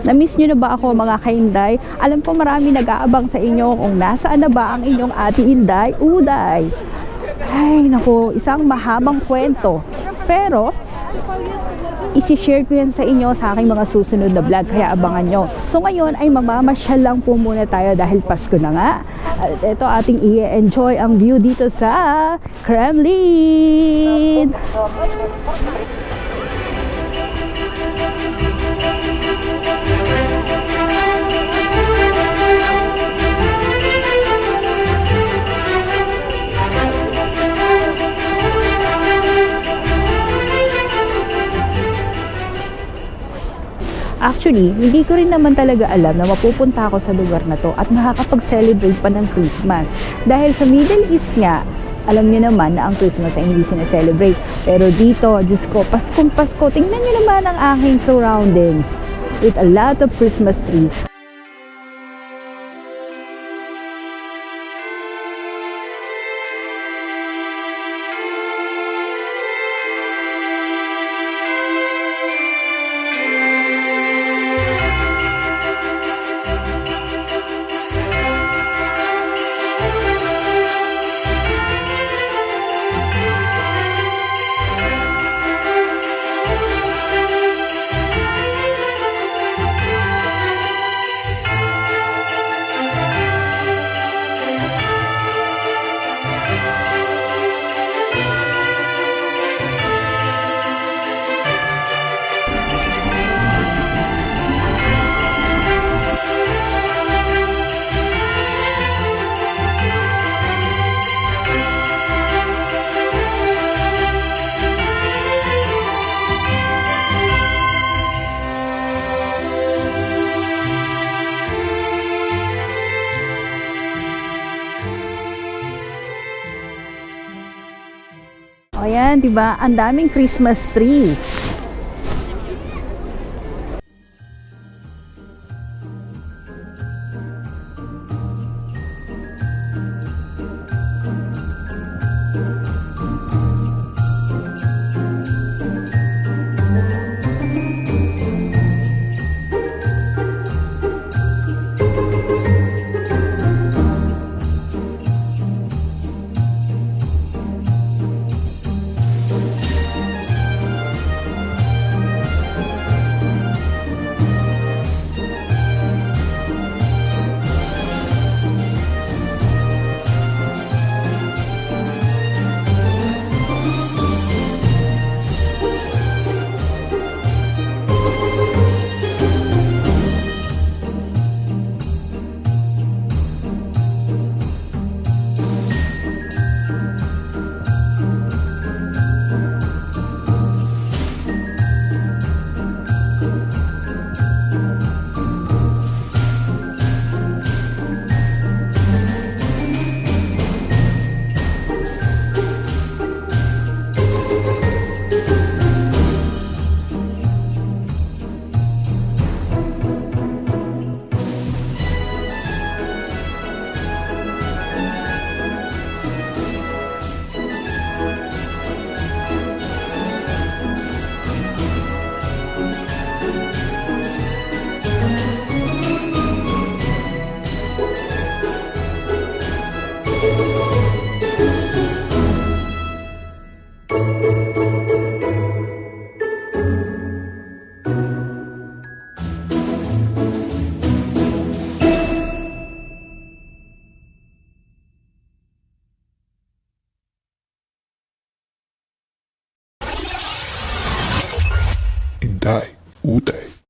Na-miss nyo na ba ako mga ka-Inday? Alam ko marami nag-aabang sa inyo kung nasaan na ba ang inyong ate Inday Uday. Ay naku, isang mahabang kwento. Pero isi-share ko yan sa inyo sa aking mga susunod na vlog, kaya abangan nyo. So ngayon ay mamamasyal lang po muna tayo dahil Pasko na nga. At ito ating i-enjoy ang view dito sa Kremlin. Actually, hindi ko rin naman talaga alam na mapupunta ako sa lugar na to at makakapag-celebrate pa ng Christmas. Dahil sa Middle East nga, alam niyo naman na ang Christmas ay hindi sina-celebrate. Pero dito, Diyos ko, Paskong Pasko, tingnan niyo naman ang aking surroundings with a lot of Christmas trees. Ayan, 'di ba? Ang daming Christmas tree. Inday Uday.